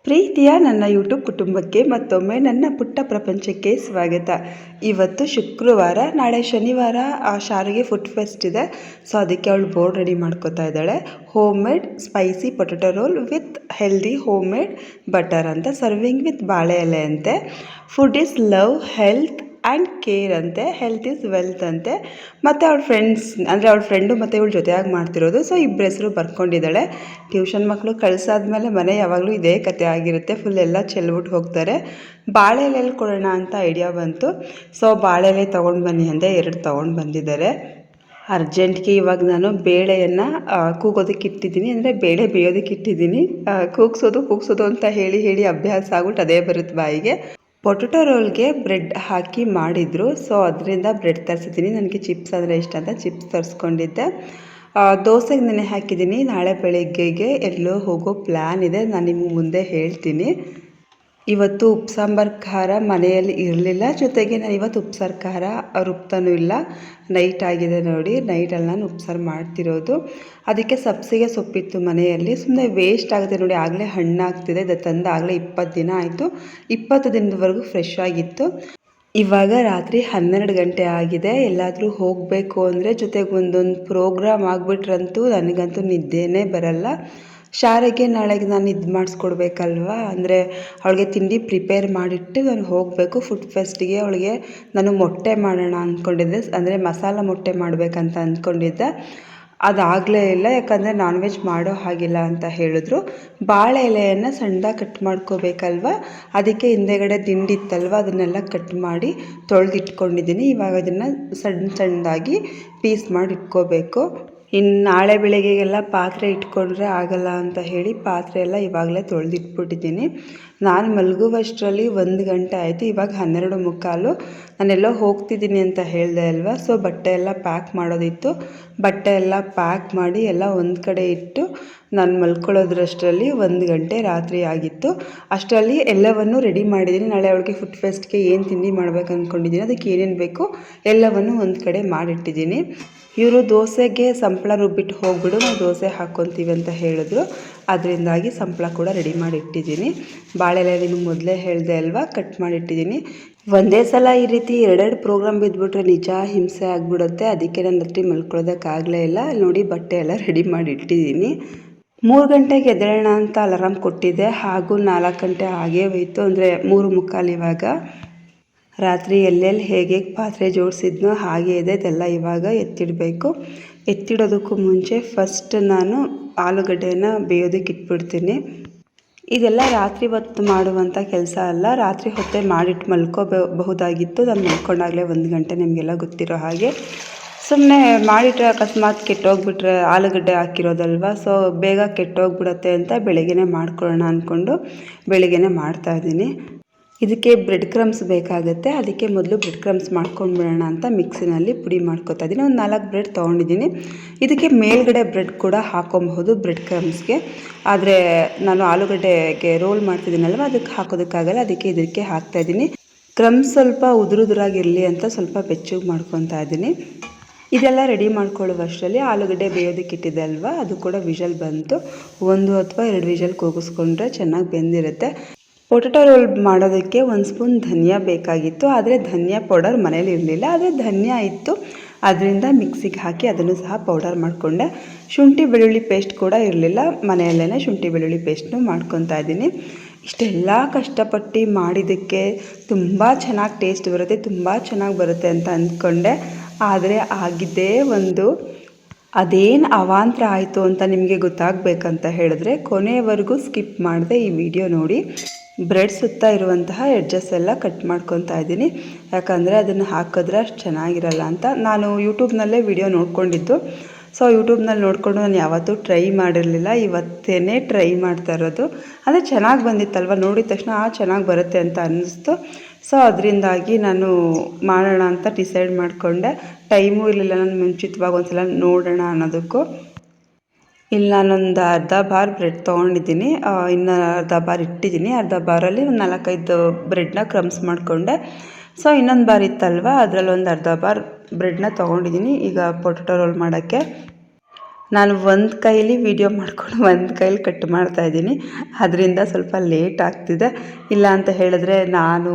ಪ್ರೀತಿಯ ನನ್ನ ಯೂಟ್ಯೂಬ್ ಕುಟುಂಬಕ್ಕೆ ಮತ್ತೊಮ್ಮೆ ನನ್ನ ಪುಟ್ಟ ಪ್ರಪಂಚಕ್ಕೆ ಸ್ವಾಗತ. ಇವತ್ತು ಶುಕ್ರವಾರ, ನಾಳೆ ಶನಿವಾರ ಶಾರಿಗೆ ಫುಡ್ ಫೆಸ್ಟ್ ಇದೆ. ಸೊ ಅದಕ್ಕೆ ಅವಳು ಬೋರ್ಡ್ ರೆಡಿ ಮಾಡ್ಕೋತಾ ಇದ್ದಾಳೆ. Home made spicy potato roll with healthy home made butter ಅಂತ, ಸರ್ವಿಂಗ್ ವಿತ್ ಬಾಳೆ ಎಲೆ ಅಂತೆ. Food is love, health and care ಅಂತೆ, ಹೆಲ್ತ್ ಈಸ್ ವೆಲ್ತ್ ಅಂತೆ. ಮತ್ತು ಅವಳ ಫ್ರೆಂಡ್ಸ್ ಅಂದರೆ ಅವಳ ಫ್ರೆಂಡು ಮತ್ತು ಇವಳು ಜೊತೆಯಾಗಿ ಮಾಡ್ತಿರೋದು. ಸೊ ಇಬ್ಬರ ಹೆಸರು ಬರ್ಕೊಂಡಿದ್ದಾಳೆ. ಟ್ಯೂಷನ್ ಮಕ್ಕಳು ಕಳಿಸಾದ್ಮೇಲೆ ಮನೆ ಯಾವಾಗಲೂ ಇದೇ ಕತೆ ಆಗಿರುತ್ತೆ, ಫುಲ್ ಎಲ್ಲ ಚೆಲ್ಬಿಟ್ಟು ಹೋಗ್ತಾರೆ. ಬಾಳೆ ಎಲೆಯಲ್ಲಿ ಕೊಡೋಣ ಅಂತ ಐಡಿಯಾ ಬಂತು. ಸೊ ಬಾಳೆ ಎಲೆ ತೊಗೊಂಡು ಬನ್ನಿ ಅಂದೆ, 2 ತೊಗೊಂಡು ಬಂದಿದ್ದಾರೆ. ಅರ್ಜೆಂಟ್ಗೆ ಇವಾಗ ನಾನು ಬೇಳೆಯನ್ನು ಕೂಗೋದಕ್ಕೆ ಇಟ್ಟಿದ್ದೀನಿ, ಅಂದರೆ ಬೇಳೆ ಬೇಯೋದಕ್ಕೆ ಇಟ್ಟಿದ್ದೀನಿ. ಕೂಗ್ಸೋದು ಅಂತ ಹೇಳಿ ಅಭ್ಯಾಸ ಆಗ್ಬಿಟ್ಟು ಅದೇ ಬರುತ್ತೆ ಬಾಯಿಗೆ. ಪೊಟೆಟೊ ರೋಲ್ಗೆ ಬ್ರೆಡ್ ಹಾಕಿ ಮಾಡಿದರು. ಸೊ ಅದರಿಂದ ಬ್ರೆಡ್ ತರಿಸಿದ್ದೀನಿ. ನನಗೆ ಚಿಪ್ಸ್ ಅಂದರೆ ಇಷ್ಟ ಅಂತ ಚಿಪ್ಸ್ ತರಿಸ್ಕೊಂಡಿದ್ದೆ. ದೋಸೆಗೆ ನೆನೆ ಹಾಕಿದ್ದೀನಿ. ನಾಳೆ ಬೆಳಿಗ್ಗೆಗೆ ಎಲ್ಲೋ ಹೋಗೋ ಪ್ಲ್ಯಾನ್ ಇದೆ, ನಾನು ನಿಮಗೆ ಮುಂದೆ ಹೇಳ್ತೀನಿ. ಇವತ್ತು ಉಪ್ಸಾಂಬಾರು ಖಾರ ಮನೆಯಲ್ಲಿ ಇರಲಿಲ್ಲ, ಜೊತೆಗೆ ನಾನು ಇವತ್ತು ಉಪ್ಸಾರು ಖಾರ ರುಬ್ತಾನೂ ಇಲ್ಲ. ನೈಟ್ ಆಗಿದೆ ನೋಡಿ, ನೈಟಲ್ಲಿ ನಾನು ಉಪ್ಸಾರು ಮಾಡ್ತಿರೋದು. ಅದಕ್ಕೆ ಸಬ್ಸಿಗೆ ಸೊಪ್ಪಿತ್ತು ಮನೆಯಲ್ಲಿ, ಸುಮ್ಮನೆ ವೇಸ್ಟ್ ಆಗುತ್ತೆ ನೋಡಿ. ಆಗಲೇ ಹಣ್ಣಾಗ್ತಿದೆ, ಇದು ತಂದು ಆಗಲೇ 20 ದಿನ ಆಯಿತು. 20 ದಿನದವರೆಗೂ ಫ್ರೆಶ್ ಆಗಿತ್ತು. ಇವಾಗ ರಾತ್ರಿ 12 ಗಂಟೆ ಆಗಿದೆ. ಎಲ್ಲಾದರೂ ಹೋಗಬೇಕು ಅಂದರೆ ಜೊತೆಗೆ ಒಂದೊಂದು ಪ್ರೋಗ್ರಾಮ್ ಆಗಿಬಿಟ್ರಂತೂ ನನಗಂತೂ ನಿದ್ದೆನೇ ಬರಲ್ಲ. ಶಾಲೆಗೆ ನಾಳೆಗೆ ನಾನು ಇದು ಮಾಡಿಸ್ಕೊಡ್ಬೇಕಲ್ವ, ಅಂದರೆ ಅವಳಿಗೆ ತಿಂಡಿ ಪ್ರಿಪೇರ್ ಮಾಡಿಟ್ಟು ನಾನು ಹೋಗಬೇಕು ಫುಡ್ ಫೆಸ್ಟಿಗೆ. ಅವಳಿಗೆ ನಾನು ಮೊಟ್ಟೆ ಮಾಡೋಣ ಅಂದ್ಕೊಂಡಿದ್ದೆ, ಅಂದರೆ ಮಸಾಲ ಮೊಟ್ಟೆ ಮಾಡಬೇಕಂತ ಅಂದ್ಕೊಂಡಿದ್ದೆ. ಅದಾಗಲೇ ಇಲ್ಲ, ಯಾಕಂದರೆ ನಾನ್ ವೆಜ್ ಮಾಡೋ ಹಾಗಿಲ್ಲ ಅಂತ ಹೇಳಿದ್ರು. ಬಾಳೆ ಎಲೆಯನ್ನು ಸಣ್ಣದಾಗಿ ಕಟ್ ಮಾಡ್ಕೋಬೇಕಲ್ವ, ಅದಕ್ಕೆ ಹಿಂದೆಗಡೆ ದಿಂಡಿತ್ತಲ್ವ ಅದನ್ನೆಲ್ಲ ಕಟ್ ಮಾಡಿ ತೊಳೆದಿಟ್ಕೊಂಡಿದ್ದೀನಿ. ಇವಾಗ ಅದನ್ನು ಸಣ್ಣದಾಗಿ ಪೀಸ್ ಮಾಡಿ ಇಟ್ಕೋಬೇಕು. ಇನ್ನು ನಾಳೆ ಬೆಳಗ್ಗೆಗೆಲ್ಲ ಪಾತ್ರೆ ಇಟ್ಕೊಂಡ್ರೆ ಆಗಲ್ಲ ಅಂತ ಹೇಳಿ ಪಾತ್ರೆ ಎಲ್ಲ ಇವಾಗಲೇ ತೊಳೆದಿಟ್ಬಿಟ್ಟಿದ್ದೀನಿ. ನಾನು ಮಲಗುವಷ್ಟರಲ್ಲಿ 1 ಗಂಟೆ ಆಯಿತು. ಇವಾಗ 12:15. ನಾನೆಲ್ಲೋ ಹೋಗ್ತಿದ್ದೀನಿ ಅಂತ ಹೇಳಿದೆ ಅಲ್ವಾ. ಸೊ ಬಟ್ಟೆ ಎಲ್ಲ ಪ್ಯಾಕ್ ಮಾಡೋದಿತ್ತು. ಬಟ್ಟೆ ಎಲ್ಲ ಪ್ಯಾಕ್ ಮಾಡಿ ಎಲ್ಲ ಒಂದು ಕಡೆ ಇಟ್ಟು ನಾನು ಮಲ್ಕೊಳ್ಳೋದ್ರಷ್ಟರಲ್ಲಿ 1 ಗಂಟೆ ರಾತ್ರಿ ಆಗಿತ್ತು. ಅಷ್ಟರಲ್ಲಿ ಎಲ್ಲವನ್ನು ರೆಡಿ ಮಾಡಿದ್ದೀನಿ. ನಾಳೆ ಅವಳಿಗೆ ಫುಡ್ ಫೆಸ್ಟ್ಗೆ ಏನು ತಿಂಡಿ ಮಾಡ್ಬೇಕು ಅಂದ್ಕೊಂಡಿದ್ದೀನಿ, ಅದಕ್ಕೆ ಏನೇನು ಬೇಕು ಎಲ್ಲವನ್ನು ಒಂದು ಕಡೆ ಮಾಡಿಟ್ಟಿದ್ದೀನಿ. ಇವರು ದೋಸೆಗೆ ಸಂಪಳ ರುಬ್ಬಿಟ್ಟು ಹೋಗ್ಬಿಡು, ನಾವು ದೋಸೆ ಹಾಕ್ಕೊತೀವಿ ಅಂತ ಹೇಳಿದ್ರು. ಅದರಿಂದಾಗಿ ಸಂಪಳ ಕೂಡ ರೆಡಿ ಮಾಡಿ ಇಟ್ಟಿದ್ದೀನಿ. ಬಾಳೆಲೆ ನಿಮಗೆ ಮೊದಲೇ ಹೇಳಿದೆ ಅಲ್ವಾ, ಕಟ್ ಮಾಡಿಟ್ಟಿದ್ದೀನಿ. ಒಂದೇ ಸಲ ಈ ರೀತಿ 2 ಪ್ರೋಗ್ರಾಮ್ ಬಿದ್ದುಬಿಟ್ರೆ ನಿಜ ಹಿಂಸೆ ಆಗಿಬಿಡುತ್ತೆ. ಅದಕ್ಕೆ ನನ್ನ ರಾತ್ರಿ ಮಲ್ಕೊಳ್ಳೋದಕ್ಕಾಗಲೇ ಇಲ್ಲ. ನೋಡಿ ಬಟ್ಟೆ ಎಲ್ಲ ರೆಡಿ ಮಾಡಿ ಇಟ್ಟಿದ್ದೀನಿ. 3 ಗಂಟೆಗೆ ಎದ್ದೇಳೋಣ ಅಂತ ಅಲಾರಾಮ್ ಕೊಟ್ಟಿದ್ದೆ, ಹಾಗೂ 4 ಗಂಟೆ ಆಗೇ ಹೋಯಿತು, ಅಂದರೆ 3:45 ಇವಾಗ. ರಾತ್ರಿ ಎಲ್ಲೆಲ್ಲಿ ಹೇಗೆ ಪಾತ್ರೆ ಜೋಡಿಸಿದ್ನೋ ಹಾಗೆ ಇದೆ. ಇದೆಲ್ಲ ಇವಾಗ ಎತ್ತಿಡಬೇಕು. ಎತ್ತಿಡೋದಕ್ಕೂ ಮುಂಚೆ ಫಸ್ಟ್ ನಾನು ಆಲೂಗಡ್ಡೆನ ಬೇಯೋದಕ್ಕೆ ಇಟ್ಬಿಡ್ತೀನಿ. ಇದೆಲ್ಲ ರಾತ್ರಿ ಹೊತ್ತು ಮಾಡುವಂಥ ಕೆಲಸ ಅಲ್ಲ, ರಾತ್ರಿ ಹೊತ್ತೇ ಮಾಡಿಟ್ಟು ಮಲ್ಕೋಬಹುದಾಗಿತ್ತು. ನಾನು ಮಲ್ಕೊಂಡಾಗಲೇ 1 ಗಂಟೆ, ನಿಮಗೆಲ್ಲ ಗೊತ್ತಿರೋ ಹಾಗೆ. ಸುಮ್ಮನೆ ಮಾಡಿಟ್ರೆ ಅಕಸ್ಮಾತ್ ಕೆಟ್ಟೋಗ್ಬಿಟ್ರೆ, ಆಲೂಗಡ್ಡೆ ಹಾಕಿರೋದಲ್ವ, ಸೊ ಬೇಗ ಕೆಟ್ಟೋಗ್ಬಿಡತ್ತೆ ಅಂತ ಬೆಳಗ್ಗೆನೇ ಮಾಡ್ಕೊಳ್ಳೋಣ ಅಂದ್ಕೊಂಡು ಬೆಳಗ್ಗೆನೇ ಮಾಡ್ತಾಯಿದ್ದೀನಿ. ಇದಕ್ಕೆ ಬ್ರೆಡ್ ಕ್ರಮ್ಸ್ ಬೇಕಾಗುತ್ತೆ, ಅದಕ್ಕೆ ಮೊದಲು ಬ್ರೆಡ್ ಕ್ರಮ್ಸ್ ಮಾಡ್ಕೊಂಡ್ಬಿಡೋಣ ಅಂತ ಮಿಕ್ಸಿನಲ್ಲಿ ಪುಡಿ ಮಾಡ್ಕೊತಾ ಇದ್ದೀನಿ. ಒಂದು 4 ಬ್ರೆಡ್ ತೊಗೊಂಡಿದ್ದೀನಿ. ಇದಕ್ಕೆ ಮೇಲ್ಗಡೆ ಬ್ರೆಡ್ ಕೂಡ ಹಾಕೊಬಹುದು ಬ್ರೆಡ್ ಕ್ರಮ್ಸ್ಗೆ, ಆದರೆ ನಾನು ಆಲೂಗಡ್ಡೆಗೆ ರೋಲ್ ಮಾಡ್ತಿದ್ದೀನಲ್ವ ಅದಕ್ಕೆ ಹಾಕೋದಕ್ಕಾಗಲ್ಲ, ಅದಕ್ಕೆ ಇದಕ್ಕೆ ಹಾಕ್ತಾಯಿದ್ದೀನಿ. ಕ್ರಮ್ಸ್ ಸ್ವಲ್ಪ ಉದುರಾಗಿರಲಿ ಅಂತ ಸ್ವಲ್ಪ ಬೆಚ್ಚಗೆ ಮಾಡ್ಕೊತಾ ಇದ್ದೀನಿ. ಇದೆಲ್ಲ ರೆಡಿ ಮಾಡ್ಕೊಳ್ಳುವಷ್ಟರಲ್ಲಿ ಆಲೂಗಡ್ಡೆ ಬೇಯೋದಕ್ಕೆ ಇಟ್ಟಿದೆ ಅಲ್ವಾ, ಅದು ಕೂಡ ವಿಷಲ್ ಬಂತು. 1 ಅಥವಾ 2 ವಿಷಲ್ ಕೂಗಿಸ್ಕೊಂಡ್ರೆ ಚೆನ್ನಾಗಿ ಬೆಂದಿರುತ್ತೆ. ಪೊಟೆಟೊ ರೋಲ್ ಮಾಡೋದಕ್ಕೆ 1 ಸ್ಪೂನ್ ಧನಿಯಾ ಬೇಕಾಗಿತ್ತು, ಆದರೆ ಧನಿಯಾ ಪೌಡರ್ ಮನೇಲಿ ಇರಲಿಲ್ಲ. ಆದರೆ ಧನಿಯಾ ಇತ್ತು, ಅದರಿಂದ ಮಿಕ್ಸಿಗೆ ಹಾಕಿ ಅದನ್ನು ಸಹ ಪೌಡರ್ ಮಾಡಿಕೊಂಡೆ. ಶುಂಠಿ ಬೆಳ್ಳುಳ್ಳಿ ಪೇಸ್ಟ್ ಕೂಡ ಇರಲಿಲ್ಲ, ಮನೆಯಲ್ಲೇ ಶುಂಠಿ ಬೆಳ್ಳುಳ್ಳಿ ಪೇಸ್ಟ್ನು ಮಾಡ್ಕೊತಾ ಇದ್ದೀನಿ. ಇಷ್ಟೆಲ್ಲ ಕಷ್ಟಪಟ್ಟು ಮಾಡಿದ್ದಕ್ಕೆ ತುಂಬ ಚೆನ್ನಾಗಿ ಟೇಸ್ಟ್ ಬರುತ್ತೆ, ತುಂಬ ಚೆನ್ನಾಗಿ ಬರುತ್ತೆ ಅಂತ ಅಂದ್ಕೊಂಡೆ. ಆದರೆ ಆಗಿದ್ದೇ ಒಂದು, ಅದೇನು ಅವಾಂತರ ಆಯಿತು ಅಂತ ನಿಮಗೆ ಗೊತ್ತಾಗಬೇಕಂತ ಹೇಳಿದ್ರೆ ಕೊನೆಯವರೆಗೂ ಸ್ಕಿಪ್ ಮಾಡದೆ ಈ ವಿಡಿಯೋ ನೋಡಿ. ಬ್ರೆಡ್ ಸುತ್ತ ಇರುವಂತಹ ಎಡ್ಜಸ್ ಎಲ್ಲ ಕಟ್ ಮಾಡ್ಕೊತಾ ಇದ್ದೀನಿ, ಯಾಕಂದರೆ ಅದನ್ನು ಹಾಕಿದ್ರೆ ಅಷ್ಟು ಚೆನ್ನಾಗಿರಲ್ಲ ಅಂತ. ನಾನು ಯೂಟ್ಯೂಬ್ನಲ್ಲೇ ವಿಡಿಯೋ ನೋಡ್ಕೊಂಡಿದ್ದು. ಸೊ ಯೂಟ್ಯೂಬ್ನಲ್ಲಿ ನೋಡಿಕೊಂಡು ನಾನು ಯಾವತ್ತೂ ಟ್ರೈ ಮಾಡಿರಲಿಲ್ಲ, ಇವತ್ತೇ ಟ್ರೈ ಮಾಡ್ತಾ ಇರೋದು. ಅಂದರೆ ಚೆನ್ನಾಗಿ ಬಂದಿತ್ತಲ್ವ, ನೋಡಿದ ತಕ್ಷಣ ಚೆನ್ನಾಗಿ ಬರುತ್ತೆ ಅಂತ ಅನ್ನಿಸ್ತು. ಸೊ ಅದರಿಂದಾಗಿ ನಾನು ಮಾಡೋಣ ಅಂತ ಡಿಸೈಡ್ ಮಾಡಿಕೊಂಡೆ. ಟೈಮೂ ಇರಲಿಲ್ಲ, ನಾನು ಮುಂಚಿತವಾಗಿ ಒಂದು ಸಲ ನೋಡೋಣ ಅನ್ನೋದಕ್ಕೂ. ಇಲ್ಲಿ ನಾನೊಂದು ಅರ್ಧ ಬಾರ್ ಬ್ರೆಡ್ ತೊಗೊಂಡಿದ್ದೀನಿ, ಇನ್ನು ಅರ್ಧ ಬಾರ್ ಇಟ್ಟಿದ್ದೀನಿ. ಅರ್ಧ ಬಾರಲ್ಲಿ ಒಂದು 4-5 ಬ್ರೆಡ್ನ ಕ್ರಮ್ಸ್ ಮಾಡಿಕೊಂಡೆ. ಸೊ ಇನ್ನೊಂದು ಬಾರ್ ಇತ್ತಲ್ವ, ಅದರಲ್ಲಿ ಒಂದು ಅರ್ಧ ಬಾರ್ ಬ್ರೆಡ್ನ ತೊಗೊಂಡಿದ್ದೀನಿ ಈಗ ಪೊಟೆಟೊ ರೋಲ್ ಮಾಡೋಕ್ಕೆ. ನಾನು ಒಂದು ಕೈಲಿ ವಿಡಿಯೋ ಮಾಡ್ಕೊಂಡು ಒಂದು ಕೈಲಿ ಕಟ್ ಮಾಡ್ತಾಯಿದ್ದೀನಿ, ಅದರಿಂದ ಸ್ವಲ್ಪ ಲೇಟ್ ಆಗ್ತಿದೆ. ಇಲ್ಲ ಅಂತ ಹೇಳಿದ್ರೆ ನಾನು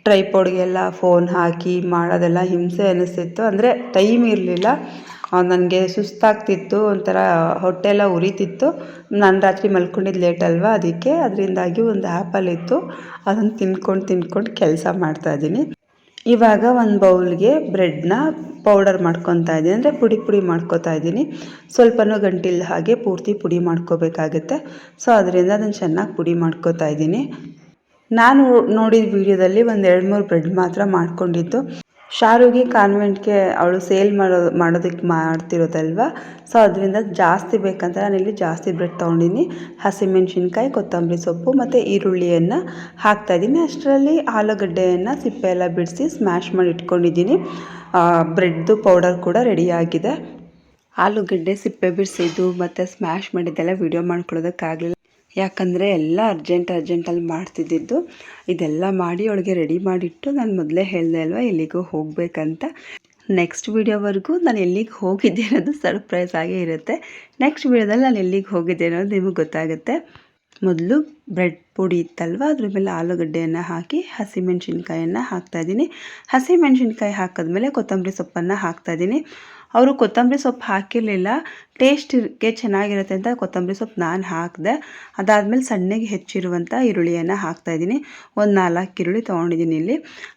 ಟ್ರೈಪೋಡ್ಗೆಲ್ಲ ಫೋನ್ ಹಾಕಿ ಮಾಡೋದೆಲ್ಲ ಹಿಂಸೆ ಅನ್ನಿಸ್ತಿತ್ತು. ಅಂದರೆ ಟೈಮ್ ಇರಲಿಲ್ಲ, ನನಗೆ ಸುಸ್ತಾಗ್ತಿತ್ತು, ಒಂಥರ ಹೊಟ್ಟೆಲ್ಲ ಉರಿತಿತ್ತು. ನಾನು ರಾತ್ರಿ ಮಲ್ಕೊಂಡಿದ್ದು ಲೇಟ್ ಅಲ್ವಾ, ಅದರಿಂದಾಗಿ ಒಂದು ಆ್ಯಪಲ್ಲಿತ್ತು, ಅದನ್ನು ತಿನ್ಕೊಂಡು ಕೆಲಸ ಮಾಡ್ತಾಯಿದ್ದೀನಿ. ಇವಾಗ ಒಂದು ಬೌಲ್ಗೆ ಬ್ರೆಡ್ನ ಪೌಡರ್ ಮಾಡ್ಕೊತಾ ಇದ್ದೀನಿ, ಅಂದರೆ ಪುಡಿ ಮಾಡ್ಕೊತಾ ಇದ್ದೀನಿ. ಸ್ವಲ್ಪನೂ ಗಂಟಿಲ್ಲ ಹಾಗೆ ಪೂರ್ತಿ ಪುಡಿ ಮಾಡ್ಕೋಬೇಕಾಗುತ್ತೆ. ಸೊ ಅದರಿಂದ ಅದನ್ನು ಚೆನ್ನಾಗಿ ಪುಡಿ ಮಾಡ್ಕೊತಾ ಇದ್ದೀನಿ. ನಾನು ನೋಡಿದ ವಿಡಿಯೋದಲ್ಲಿ ಒಂದು 2-3 ಬ್ರೆಡ್ ಮಾತ್ರ ಮಾಡ್ಕೊಂಡಿದ್ದು. ಶಾರುಗೆ ಕಾನ್ವೆಂಟ್ಗೆ ಅವಳು ಸೇಲ್ ಮಾಡೋದಕ್ಕೆ ಮಾಡ್ತಿರೋದಲ್ವ, ಸೊ ಅದರಿಂದ ಜಾಸ್ತಿ ಬೇಕಂತ ನಾನಿಲ್ಲಿ ಜಾಸ್ತಿ ಬ್ರೆಡ್ ತೊಗೊಂಡಿನಿ. ಹಸಿಮೆಣ್ಸಿನ್ಕಾಯಿ, ಕೊತ್ತಂಬರಿ ಸೊಪ್ಪು ಮತ್ತು ಈರುಳ್ಳಿಯನ್ನು ಹಾಕ್ತಾಯಿದ್ದೀನಿ. ಅಷ್ಟರಲ್ಲಿ ಆಲೂಗಡ್ಡೆಯನ್ನು ಸಿಪ್ಪೆ ಎಲ್ಲ ಬಿಡಿಸಿ ಸ್ಮ್ಯಾಶ್ ಮಾಡಿ ಇಟ್ಕೊಂಡಿದ್ದೀನಿ. ಬ್ರೆಡ್ದು ಪೌಡರ್ ಕೂಡ ರೆಡಿಯಾಗಿದೆ. ಆಲೂಗಡ್ಡೆ ಸಿಪ್ಪೆ ಬಿಡಿಸಿದ್ದು ಮತ್ತು ಸ್ಮ್ಯಾಶ್ ಮಾಡಿದ್ದೆಲ್ಲ ವಿಡಿಯೋ ಮಾಡ್ಕೊಳ್ಳೋದಕ್ಕಾಗಲಿಲ್ಲ, ಯಾಕಂದರೆ ಎಲ್ಲ ಅರ್ಜೆಂಟಲ್ಲಿ ಮಾಡ್ತಿದ್ದಿದ್ದು. ಇದೆಲ್ಲ ಮಾಡಿ ಅವಳಿಗೆ ರೆಡಿ ಮಾಡಿಟ್ಟು ನಾನು ಮೊದಲೇ ಹೇಳಿದೆ ಅಲ್ವ ಎಲ್ಲಿಗೂ ಹೋಗಬೇಕಂತ. ನೆಕ್ಸ್ಟ್ ವೀಡಿಯೋವರೆಗೂ ನಾನು ಎಲ್ಲಿಗೆ ಹೋಗಿದ್ದೆ ಅನ್ನೋದು ಸರ್ಪ್ರೈಸ್ ಆಗೇ ಇರುತ್ತೆ. ನೆಕ್ಸ್ಟ್ ವೀಡಿಯೋದಲ್ಲಿ ನಾನು ಎಲ್ಲಿಗೆ ಹೋಗಿದ್ದೆ ಅನ್ನೋದು ನಿಮಗೆ ಗೊತ್ತಾಗುತ್ತೆ. ಮೊದಲು ಬ್ರೆಡ್ ಪುಡಿ ಇತ್ತಲ್ವ, ಅದ್ರ ಮೇಲೆ ಆಲೂಗಡ್ಡೆಯನ್ನು ಹಾಕಿ ಹಸಿಮೆಣ್ಸಿನ್ಕಾಯನ್ನು ಹಾಕ್ತಾಯಿದ್ದೀನಿ. ಹಸಿಮೆಣ್ಸಿನ್ಕಾಯಿ ಹಾಕಿದ್ಮೇಲೆ ಕೊತ್ತಂಬರಿ ಸೊಪ್ಪನ್ನು ಹಾಕ್ತಾಯಿದ್ದೀನಿ. ಅವರು ಕೊತ್ತಂಬರಿ ಸೊಪ್ಪು ಹಾಕಿರಲಿಲ್ಲ, ಟೇಸ್ಟ್ಗೆ ಚೆನ್ನಾಗಿರುತ್ತೆ ಅಂತ ಕೊತ್ತಂಬರಿ ಸೊಪ್ಪು ನಾನು ಹಾಕಿದೆ. ಅದಾದಮೇಲೆ ಸಣ್ಣಗೆ ಹೆಚ್ಚಿರುವಂಥ ಈರುಳ್ಳಿಯನ್ನು ಹಾಕ್ತಾಯಿದ್ದೀನಿ. ಒಂದು 4 ಈರುಳ್ಳಿ ತೊಗೊಂಡಿದ್ದೀನಿ ಇಲ್ಲಿ.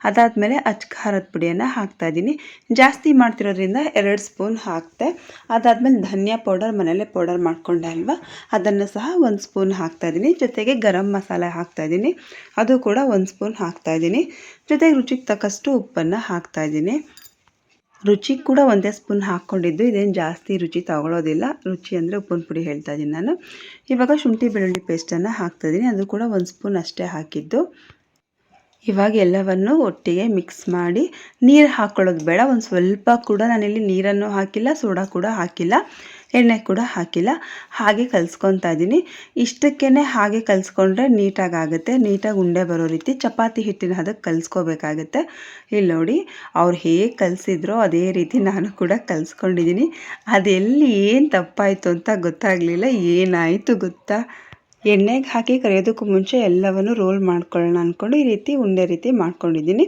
ಅದಾದಮೇಲೆ ಅಚ್ಚ ಖಾರದ ಪುಡಿಯನ್ನು ಹಾಕ್ತಾಯಿದ್ದೀನಿ. ಜಾಸ್ತಿ ಮಾಡ್ತಿರೋದ್ರಿಂದ 2 ಸ್ಪೂನ್ ಹಾಕಿದೆ. ಅದಾದಮೇಲೆ ಧನಿಯಾ ಪೌಡರ್ ಮನೆಯಲ್ಲೇ ಪೌಡರ್ ಮಾಡ್ಕೊಂಡೆ ಅಲ್ವಾ, ಅದನ್ನು ಸಹ 1 ಸ್ಪೂನ್ ಹಾಕ್ತಾಯಿದ್ದೀನಿ. ಜೊತೆಗೆ ಗರಂ ಮಸಾಲೆ ಹಾಕ್ತಾಯಿದ್ದೀನಿ, ಅದು ಕೂಡ 1 ಸ್ಪೂನ್ ಹಾಕ್ತಾಯಿದ್ದೀನಿ. ಜೊತೆಗೆ ರುಚಿಗೆ ತಕ್ಕಷ್ಟು ಉಪ್ಪನ್ನು ಹಾಕ್ತಾಯಿದ್ದೀನಿ. ರುಚಿ ಕೂಡ 1 ಸ್ಪೂನ್ ಹಾಕ್ಕೊಂಡಿದ್ದು, ಇದೇನು ಜಾಸ್ತಿ ರುಚಿ ತಗೊಳ್ಳೋದಿಲ್ಲ. ರುಚಿ ಅಂದರೆ ಉಪ್ಪಿನ ಪುಡಿ ಹೇಳ್ತಾ ಇದ್ದೀನಿ ನಾನು. ಇವಾಗ ಶುಂಠಿ ಬೆಳ್ಳುಳ್ಳಿ ಪೇಸ್ಟನ್ನು ಹಾಕ್ತಾಯಿದ್ದೀನಿ, ಅದು ಕೂಡ 1 ಸ್ಪೂನ್ ಅಷ್ಟೇ ಹಾಕಿದ್ದು. ಇವಾಗ ಎಲ್ಲವನ್ನು ಒಟ್ಟಿಗೆ ಮಿಕ್ಸ್ ಮಾಡಿ ನೀರು ಹಾಕ್ಕೊಳ್ಳೋದು ಬೇಡ. ಒಂದು ಸ್ವಲ್ಪ ಕೂಡ ನಾನಿಲ್ಲಿ ನೀರನ್ನು ಹಾಕಿಲ್ಲ, ಸೋಡಾ ಕೂಡ ಹಾಕಿಲ್ಲ, ಎಣ್ಣೆ ಕೂಡ ಹಾಕಿಲ್ಲ, ಹಾಗೆ ಕಲಿಸ್ಕೊತಾ ಇದ್ದೀನಿ. ಇಷ್ಟಕ್ಕೇ ಹಾಗೆ ಕಲಿಸ್ಕೊಂಡ್ರೆ ನೀಟಾಗಿ ಆಗುತ್ತೆ. ನೀಟಾಗಿ ಉಂಡೆ ಬರೋ ರೀತಿ ಚಪಾತಿ ಹಿಟ್ಟಿನ ಅದಕ್ಕೆ ಕಲಿಸ್ಕೋಬೇಕಾಗತ್ತೆ. ಇಲ್ಲಿ ನೋಡಿ, ಅವ್ರು ಹೇಗೆ ಕಲಿಸಿದ್ರೋ ಅದೇ ರೀತಿ ನಾನು ಕೂಡ ಕಲಿಸ್ಕೊಂಡಿದ್ದೀನಿ. ಅದೆಲ್ಲಿ ಏನು ತಪ್ಪಾಯಿತು ಅಂತ ಗೊತ್ತಾಗಲಿಲ್ಲ. ಏನಾಯಿತು ಗೊತ್ತಾ, ಎಣ್ಣೆಗೆ ಹಾಕಿ ಕರಿಯೋದಕ್ಕೂ ಮುಂಚೆ ಎಲ್ಲವನ್ನು ರೋಲ್ ಮಾಡ್ಕೊಳ್ಳೋಣ ಅಂದ್ಕೊಂಡು ಈ ರೀತಿ ಉಂಡೆ ರೀತಿ ಮಾಡ್ಕೊಂಡಿದ್ದೀನಿ.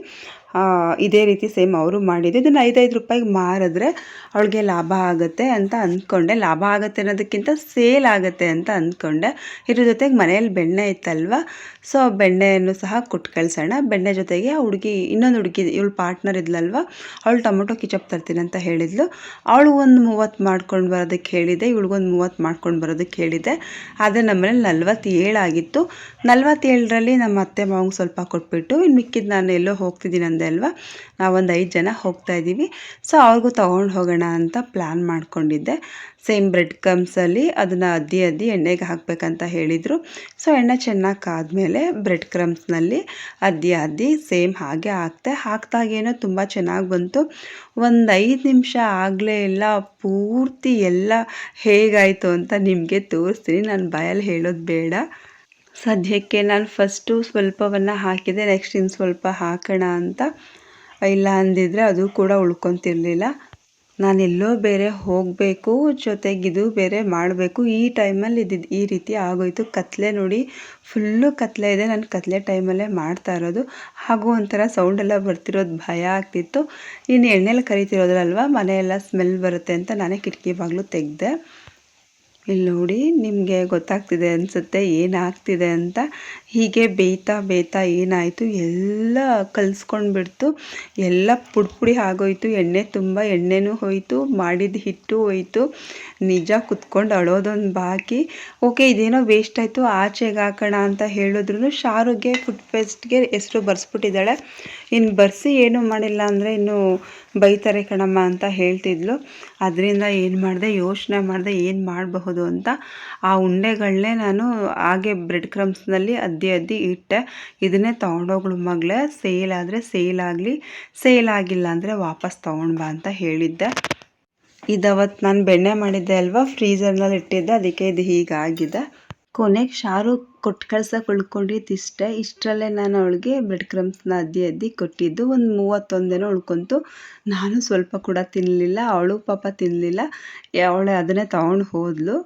ಇದೇ ರೀತಿ ಸೇಮ್ ಅವರು ಮಾಡಿದ್ದು. ಇದನ್ನು 5-5 ರೂಪಾಯಿಗೆ ಮಾರಿದ್ರೆ ಅವಳಿಗೆ ಲಾಭ ಆಗುತ್ತೆ ಅಂತ ಅಂದ್ಕೊಂಡೆ. ಲಾಭ ಆಗುತ್ತೆ ಅನ್ನೋದಕ್ಕಿಂತ ಸೇಲ್ ಆಗುತ್ತೆ ಅಂತ ಅಂದ್ಕೊಂಡೆ. ಇದ್ರ ಜೊತೆಗೆ ಮನೆಯಲ್ಲಿ ಬೆಣ್ಣೆ ಇತ್ತಲ್ವ, ಸೊ ಬೆಣ್ಣೆಯನ್ನು ಸಹ ಕೊಟ್ಟು ಕಳಿಸೋಣ. ಬೆಣ್ಣೆ ಜೊತೆಗೆ ಇನ್ನೊಂದು ಹುಡುಗಿ ಇವಳು ಪಾರ್ಟ್ನರ್ ಇದ್ಲಲ್ವ, ಅವಳು ಟೊಮೊಟೊ ಕಿಚಪ್ ತರ್ತೀನಿ ಅಂತ ಹೇಳಿದ್ಲು. ಅವಳು ಒಂದು 30 ಮಾಡ್ಕೊಂಡು ಬರೋದಕ್ಕೆ ಹೇಳಿದೆ, ಇವಳಿಗೊಂದು 30 ಮಾಡ್ಕೊಂಡು ಬರೋದಕ್ಕೆ ಹೇಳಿದೆ. ಆದರೆ ನಮ್ಮನೇಲಿ 47 ಆಗಿತ್ತು. 47ರಲ್ಲಿ ನಮ್ಮ ಅತ್ತೆ ಮಾವಂಗೆ ಸ್ವಲ್ಪ ಕೊಟ್ಬಿಟ್ಟು ಇನ್ನು ಮಿಕ್ಕಿದ್ದು ನಾನು ಎಲ್ಲೋ ಹೋಗ್ತಿದ್ದೀನಿ ಅಂದೆ ಅಲ್ವಾ, ನಾವೊಂದು 5 ಜನ ಹೋಗ್ತಾ ಇದ್ದೀವಿ. ಸೊ ಅವ್ರಿಗೂ ತೊಗೊಂಡು ಹೋಗೋಣ ಅಂತ ಪ್ಲ್ಯಾನ್ ಮಾಡ್ಕೊಂಡಿದ್ದೆ. ಸೇಮ್ ಬ್ರೆಡ್ ಕ್ರಮ್ಸಲ್ಲಿ ಅದನ್ನು ಅದ್ದಿ ಎಣ್ಣೆಗೆ ಹಾಕಬೇಕಂತ ಹೇಳಿದರು. ಸೊ ಎಣ್ಣೆ ಚೆನ್ನಾಗಿ ಕಾದ್ಮೇಲೆ ಬ್ರೆಡ್ ಕ್ರಮ್ಸ್ನಲ್ಲಿ ಅದ್ದಿ ಸೇಮ್ ಹಾಗೆ ಹಾಕ್ದಾಗೇನೋ ತುಂಬ ಚೆನ್ನಾಗಿ ಬಂತು. ಒಂದು 5 ನಿಮಿಷ ಆಗಲೇ ಇಲ್ಲ, ಪೂರ್ತಿ ಎಲ್ಲ ಹೇಗಾಯಿತು ಅಂತ ನಿಮಗೆ ತೋರಿಸ್ತೀನಿ. ನಾನು ಬಾಯಲ್ಲಿ ಹೇಳೋದು ಬೇಡ. ಸದ್ಯಕ್ಕೆ ನಾನು ಫಸ್ಟು ಸ್ವಲ್ಪವನ್ನು ಹಾಕಿದೆ, ನೆಕ್ಸ್ಟ್ ಇನ್ನು ಸ್ವಲ್ಪ ಹಾಕೋಣ ಅಂತ. ಇಲ್ಲ ಅಂದಿದ್ರೆ ಅದು ಕೂಡ ಉಳ್ಕೊತಿರ್ಲಿಲ್ಲ. ನಾನೆಲ್ಲೋ ಬೇರೆ ಹೋಗಬೇಕು, ಜೊತೆಗೆ ಇದು ಬೇರೆ ಮಾಡಬೇಕು. ಈ ಟೈಮಲ್ಲಿ ಈ ರೀತಿ ಆಗೋಯ್ತು. ಕತ್ಲೆ ನೋಡಿ, ಫುಲ್ಲು ಕತ್ಲೆ ಇದೆ. ನಾನು ಕತ್ಲೆ ಟೈಮಲ್ಲೇ ಮಾಡ್ತಾ ಇರೋದು, ಹಾಗೂ ಒಂಥರ ಸೌಂಡೆಲ್ಲ ಬರ್ತಿರೋದು ಭಯ ಆಗ್ತಿತ್ತು. ಇನ್ನು ಎಣ್ಣೆಲಿ ಕರಿತಿರೋದ್ರಲ್ವ, ಮನೆಯೆಲ್ಲ ಸ್ಮೆಲ್ ಬರುತ್ತೆ ಅಂತ ನಾನೇ ಕಿಟಕಿ ಬಾಗಿಲು ತೆಗೆದೆ. ಇಲ್ಲಿ ನೋಡಿ, ನಿಮಗೆ ಗೊತ್ತಾಗ್ತಿದೆ ಅನಿಸುತ್ತೆ ಏನಾಗ್ತಿದೆ ಅಂತ. ಹೀಗೆ ಬೇಯ್ತಾ ಏನಾಯಿತು, ಎಲ್ಲ ಕಲಿಸ್ಕೊಂಡ್ಬಿಡ್ತು, ಎಲ್ಲ ಪುಡಿ ಆಗೋಯ್ತು. ಎಣ್ಣೆ ತುಂಬ ಎಣ್ಣೆನೂ ಹೋಯಿತು, ಮಾಡಿದ ಹಿಟ್ಟು ಹೋಯಿತು. ನಿಜ ಕುತ್ಕೊಂಡು ಅಳೋದೊಂದು ಬಾಕಿ. ಓಕೆ, ಇದೇನೋ ವೇಸ್ಟ್ ಆಯಿತು, ಆಚೆಗೆ ಹಾಕೋಣ ಅಂತ ಹೇಳಿದ್ರು. ಶಾರುಗೆ ಫುಡ್ ಫೆಸ್ಟ್ಗೆ ಹೆಸರು ಬರ್ಸ್ಬಿಟ್ಟಿದ್ದಾಳೆ. ಇನ್ನು ಬರ್ಸಿ ಏನೂ ಮಾಡಿಲ್ಲ ಅಂದರೆ ಇನ್ನು ಬೈತಾರೆ ಕಣಮ್ಮ ಅಂತ ಹೇಳ್ತಿದ್ಲು. ಅದರಿಂದ ಏನು ಮಾಡಿದೆ, ಯೋಚನೆ ಮಾಡಿದೆ ಏನು ಮಾಡಬಹುದು ಅಂತ. ಆ ಉಂಡೆಗಳನ್ನೇ ನಾನು ಹಾಗೆ ಬ್ರೆಡ್ ಕ್ರಮ್ಸ್ನಲ್ಲಿ ಅದ್ದಿ ಇಟ್ಟೆ. ಇದನ್ನೇ ತೊಗೊಂಡೋಗ್ಳು ಮಗಳೇ, ಸೇಲ್ ಆದರೆ ಸೇಲ್ ಆಗಲಿ, ಸೇಲ್ ಆಗಿಲ್ಲ ಅಂದರೆ ವಾಪಸ್ ತೊಗೊಂಡು ಬಾ ಅಂತ ಹೇಳಿದ್ದೆ. ಇದವತ್ತು ನಾನು ಬೆಣ್ಣೆ ಮಾಡಿದ್ದೆ ಅಲ್ವಾ, ಫ್ರೀಝರ್ನಲ್ಲಿ ಇಟ್ಟಿದ್ದೆ, ಅದಕ್ಕೆ ಇದು ಹೀಗಾಗಿದೆ. ಕೊನೆಗೆ ಶಾರು ಕೊಟ್ಟು ಕಳ್ಸೋಕೆ ಉಳ್ಕೊಂಡಿದ್ದು ಇಷ್ಟರಲ್ಲೇ ನಾನು ಅವಳಿಗೆ ಬ್ರೆಡ್ ಕ್ರಮ್ಸ್ನ ಅದ್ದಿ ಕೊಟ್ಟಿದ್ದು. ಒಂದು 31 ಉಳ್ಕೊಂತು. ನಾನು ಸ್ವಲ್ಪ ಕೂಡ ತಿನ್ನಲಿಲ್ಲ, ಅವಳು ಪಾಪ ತಿನ್ನಲಿಲ್ಲ. ಅವಳೆ ಅದನ್ನೇ ತೊಗೊಂಡು ಹೋದ್ಲು.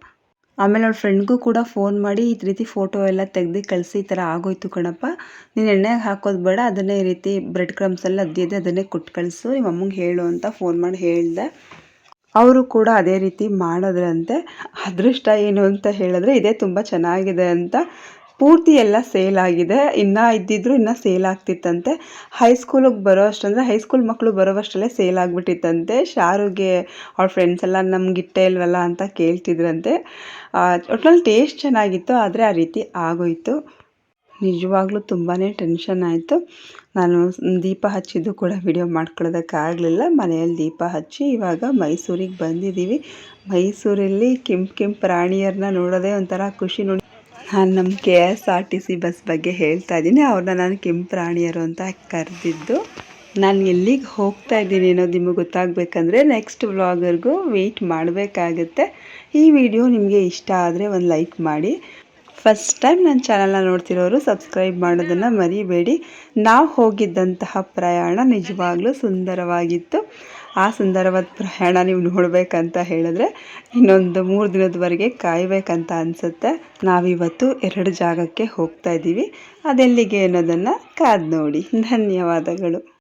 ಆಮೇಲೆ ಅವಳ ಫ್ರೆಂಡ್ಗೂ ಕೂಡ ಫೋನ್ ಮಾಡಿ ಈ ರೀತಿ ಫೋಟೋ ಎಲ್ಲ ತೆಗ್ದು ಕಳಿಸಿ, ಈ ಥರ ಆಗೋಯ್ತು ಕಣಪ್ಪ, ನೀನು ಎಣ್ಣೆಗೆ ಹಾಕೋದು ಬೇಡ, ಅದನ್ನೇ ಈ ರೀತಿ ಬ್ರೆಡ್ ಕ್ರಮ್ಸೆಲ್ಲ ಅದ್ದಿದ್ದೆ ಅದನ್ನೇ ಕೊಟ್ಟು ಕಳಿಸು, ನಿಮ್ಮ ಅಮ್ಮಂಗೆ ಹೇಳು ಅಂತ ಫೋನ್ ಮಾಡಿ ಹೇಳಿದೆ. ಅವರು ಕೂಡ ಅದೇ ರೀತಿ ಮಾಡಿದ್ರಂತೆ. ಅದೃಷ್ಟ ಏನು ಅಂತ ಹೇಳಿದ್ರೆ ಇದೇ ತುಂಬ ಚೆನ್ನಾಗಿದೆ ಅಂತ ಪೂರ್ತಿ ಎಲ್ಲ ಸೇಲ್ ಆಗಿದೆ. ಇನ್ನೂ ಇದ್ದಿದ್ರು ಇನ್ನೂ ಸೇಲ್ ಆಗ್ತಿತ್ತಂತೆ. ಹೈಸ್ಕೂಲಿಗೆ ಬರೋ ಅಷ್ಟಂದರೆ ಹೈಸ್ಕೂಲ್ ಮಕ್ಕಳು ಬರೋವಷ್ಟರಲ್ಲೇ ಸೇಲ್ ಆಗಿಬಿಟ್ಟಿತ್ತಂತೆ. ಶಾರುಗೆ ಅವ್ಳ ಫ್ರೆಂಡ್ಸ್ ಎಲ್ಲ ನಮ್ಗೆ ಇಟ್ಟೇ ಇಲ್ವಲ್ಲ ಅಂತ ಕೇಳ್ತಿದ್ರಂತೆ. ಒಟ್ನಲ್ಲಿ ಟೇಸ್ಟ್ ಚೆನ್ನಾಗಿತ್ತು, ಆದರೆ ಆ ರೀತಿ ಆಗೋಯಿತು. ನಿಜವಾಗ್ಲೂ ತುಂಬಾ ಟೆನ್ಷನ್ ಆಯಿತು. ನಾನು ದೀಪ ಹಚ್ಚಿದ್ದು ಕೂಡ ವಿಡಿಯೋ ಮಾಡ್ಕೊಳ್ಳೋದಕ್ಕಾಗಲಿಲ್ಲ. ಮನೆಯಲ್ಲಿ ದೀಪ ಹಚ್ಚಿ ಇವಾಗ ಮೈಸೂರಿಗೆ ಬಂದಿದ್ದೀವಿ. ಮೈಸೂರಲ್ಲಿ ಕೆಂಪು ರಾಣಿಯರನ್ನ ನೋಡೋದೇ ಒಂಥರ ಖುಷಿ. ನೋಡಿ, ನಾನು ನಮ್ಮ KSRTC ಬಸ್ ಬಗ್ಗೆ ಹೇಳ್ತಾ ಇದ್ದೀನಿ. ಅವ್ರನ್ನ ನಾನು ಕೆಂಪು ರಾಣಿಯರು ಅಂತ ಕರೆದಿದ್ದು. ನಾನು ಎಲ್ಲಿಗೆ ಹೋಗ್ತಾ ಇದ್ದೀನಿ ಅನ್ನೋದು ನಿಮಗೆ ಗೊತ್ತಾಗಬೇಕಂದ್ರೆ ನೆಕ್ಸ್ಟ್ ವ್ಲಾಗರ್ಗೂ ವೆಯ್ಟ್ ಮಾಡಬೇಕಾಗತ್ತೆ. ಈ ವಿಡಿಯೋ ನಿಮಗೆ ಇಷ್ಟ ಆದರೆ ಒಂದು ಲೈಕ್ ಮಾಡಿ. ಫಸ್ಟ್ ಟೈಮ್ ನನ್ನ ಚಾನಲ್ನ ನೋಡ್ತಿರೋರು ಸಬ್ಸ್ಕ್ರೈಬ್ ಮಾಡೋದನ್ನು ಮರಿಬೇಡಿ. ನಾವು ಹೋಗಿದ್ದಂತಹ ಪ್ರಯಾಣ ನಿಜವಾಗ್ಲೂ ಸುಂದರವಾಗಿತ್ತು. ಆ ಸುಂದರವಾದ ಪ್ರಯಾಣ ನೀವು ನೋಡಬೇಕಂತ ಹೇಳಿದ್ರೆ ಇನ್ನೊಂದು 3 ದಿನದವರೆಗೆ ಕಾಯಬೇಕಂತ ಅನಿಸುತ್ತೆ. ನಾವಿವತ್ತು 2 ಜಾಗಕ್ಕೆ ಹೋಗ್ತಾ ಇದ್ದೀವಿ. ಅದೆಲ್ಲಿಗೆ ಅನ್ನೋದನ್ನು ಕಾದು ನೋಡಿ. ಧನ್ಯವಾದಗಳು.